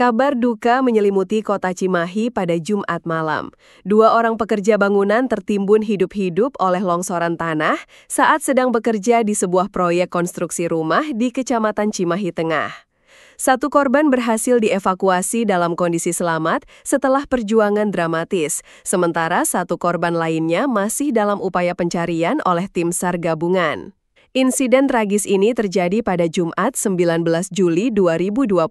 Kabar duka menyelimuti kota Cimahi pada Jumat malam. 2 orang pekerja bangunan tertimbun hidup-hidup oleh longsoran tanah saat sedang bekerja di sebuah proyek konstruksi rumah di Kecamatan Cimahi Tengah. 1 korban berhasil dievakuasi dalam kondisi selamat setelah perjuangan dramatis, sementara 1 korban lainnya masih dalam upaya pencarian oleh tim SAR gabungan. Insiden tragis ini terjadi pada Jumat 19 Juli 2025,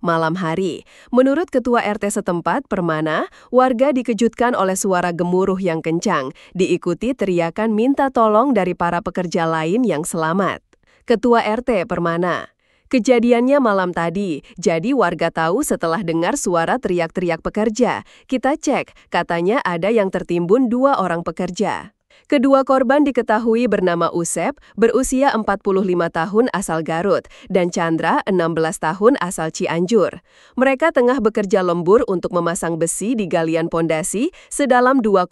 malam hari. Menurut Ketua RT setempat, Permana, warga dikejutkan oleh suara gemuruh yang kencang, diikuti teriakan minta tolong dari para pekerja lain yang selamat. Ketua RT Permana, kejadiannya malam tadi, jadi warga tahu setelah dengar suara teriak-teriak pekerja. Kita cek, katanya ada yang tertimbun 2 orang pekerja. Kedua korban diketahui bernama Usep, berusia 45 tahun asal Garut, dan Chandra, 16 tahun asal Cianjur. Mereka tengah bekerja lembur untuk memasang besi di galian pondasi sedalam 2,5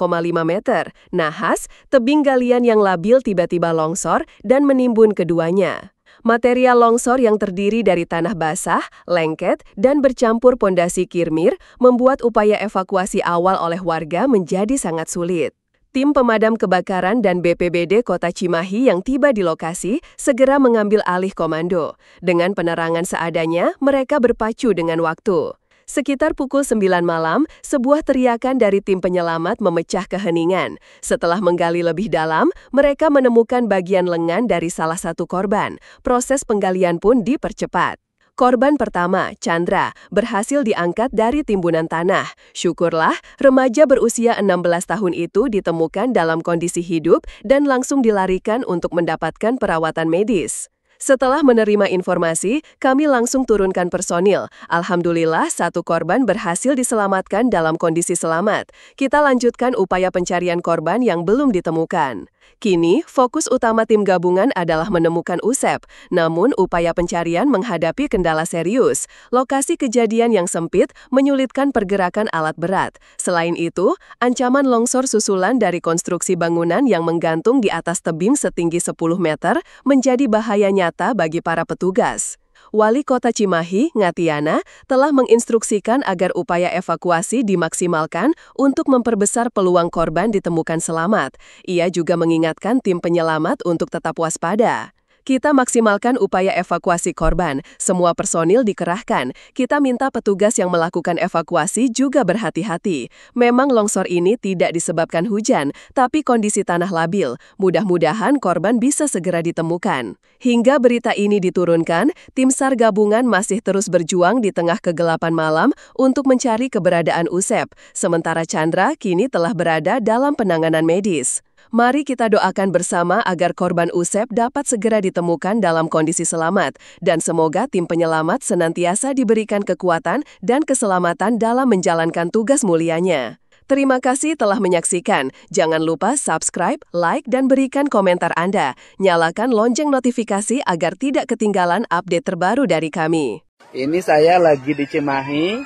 meter. Nahas, tebing galian yang labil tiba-tiba longsor dan menimbun keduanya. Material longsor yang terdiri dari tanah basah, lengket, dan bercampur pondasi kirmir membuat upaya evakuasi awal oleh warga menjadi sangat sulit. Tim pemadam kebakaran dan BPBD Kota Cimahi yang tiba di lokasi segera mengambil alih komando. Dengan penerangan seadanya, mereka berpacu dengan waktu. Sekitar pukul 9 malam, sebuah teriakan dari tim penyelamat memecah keheningan. Setelah menggali lebih dalam, mereka menemukan bagian lengan dari salah satu korban. Proses penggalian pun dipercepat. Korban pertama, Chandra, berhasil diangkat dari timbunan tanah. Syukurlah, remaja berusia 16 tahun itu ditemukan dalam kondisi hidup dan langsung dilarikan untuk mendapatkan perawatan medis. Setelah menerima informasi, kami langsung turunkan personil. Alhamdulillah, 1 korban berhasil diselamatkan dalam kondisi selamat. Kita lanjutkan upaya pencarian korban yang belum ditemukan. Kini, fokus utama tim gabungan adalah menemukan Usep. Namun, upaya pencarian menghadapi kendala serius. Lokasi kejadian yang sempit menyulitkan pergerakan alat berat. Selain itu, ancaman longsor susulan dari konstruksi bangunan yang menggantung di atas tebing setinggi 10 meter menjadi bahaya nyata bagi para petugas. Wali Kota Cimahi, Ngatiana, telah menginstruksikan agar upaya evakuasi dimaksimalkan untuk memperbesar peluang korban ditemukan selamat. Ia juga mengingatkan tim penyelamat untuk tetap waspada. Kita maksimalkan upaya evakuasi korban. Semua personil dikerahkan. Kita minta petugas yang melakukan evakuasi juga berhati-hati. Memang longsor ini tidak disebabkan hujan, tapi kondisi tanah labil. Mudah-mudahan korban bisa segera ditemukan. Hingga berita ini diturunkan, tim SAR gabungan masih terus berjuang di tengah kegelapan malam untuk mencari keberadaan Usep. Sementara Chandra kini telah berada dalam penanganan medis. Mari kita doakan bersama agar korban Usep dapat segera ditemukan dalam kondisi selamat, dan semoga tim penyelamat senantiasa diberikan kekuatan dan keselamatan dalam menjalankan tugas mulianya. Terima kasih telah menyaksikan. Jangan lupa subscribe, like, dan berikan komentar Anda. Nyalakan lonceng notifikasi agar tidak ketinggalan update terbaru dari kami. Ini saya lagi di Cimahi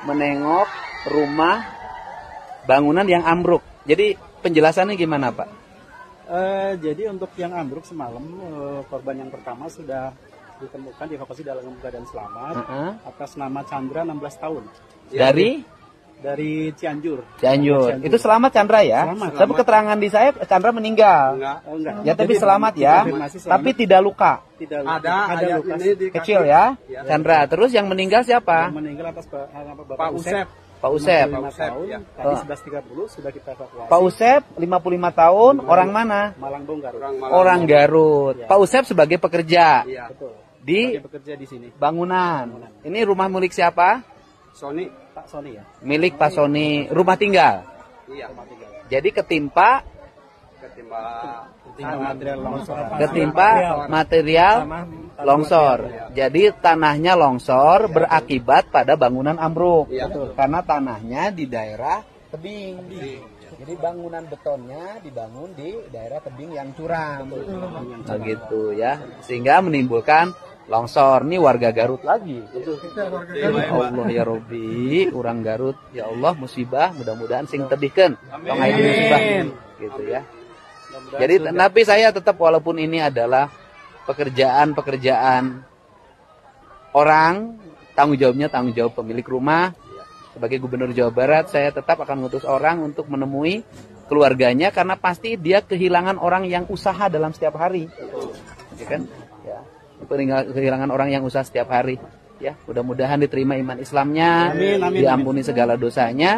menengok rumah bangunan yang ambruk. Jadi penjelasannya gimana, Pak? Jadi untuk yang ambruk semalam, korban yang pertama sudah ditemukan dievakuasi dalam keadaan selamat atas nama Chandra 16 tahun. Dari Cianjur. Cianjur. Itu selamat Chandra ya? Selamat. Tapi keterangan di saya Chandra meninggal. Enggak. Ya tapi selamat ya. Tapi tidak luka. Ada luka kecil ya. Chandra. Terus yang meninggal siapa? Yang meninggal atas Pak Usep. Pak Usep. 55 tahun. Tadi 11.30 sudah kita evakuasi. Pak Usep 55 tahun, orang mana? Malangdong Garut. Orang Garut. Ya. Pak Usep sebagai pekerja. Iya, betul. Bekerja di sini. Bangunan. Ini rumah milik siapa? Pak Sony ya. Milik Pak Sony. Rumah tinggal. Iya, rumah tinggal. Jadi ketimpa material longsor. Jadi tanahnya longsor berakibat pada bangunan ambruk. Karena tanahnya di daerah tebing. Jadi bangunan betonnya dibangun di daerah tebing yang curam. Nah, gitu ya. Sehingga menimbulkan longsor. Ini warga Garut lagi. Ya Allah ya Robbi, orang Garut. Ya Allah musibah, mudah-mudahan sing tebihkeun. Tong aya musibah gitu ya. Jadi tapi saya tetap walaupun ini adalah pekerjaan orang tanggung jawabnya tanggung jawab pemilik rumah. Sebagai Gubernur Jawa Barat, saya tetap akan mengutus orang untuk menemui keluarganya karena pasti dia kehilangan orang yang usaha dalam setiap hari. Ya kan? Ya. Kehilangan orang yang usaha setiap hari. Ya, mudah-mudahan diterima iman Islamnya, diampuni segala dosanya,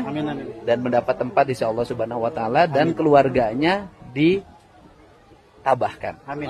dan mendapat tempat di sisi Allah Subhanahu wa taala dan keluarganya ditabahkan. Amin.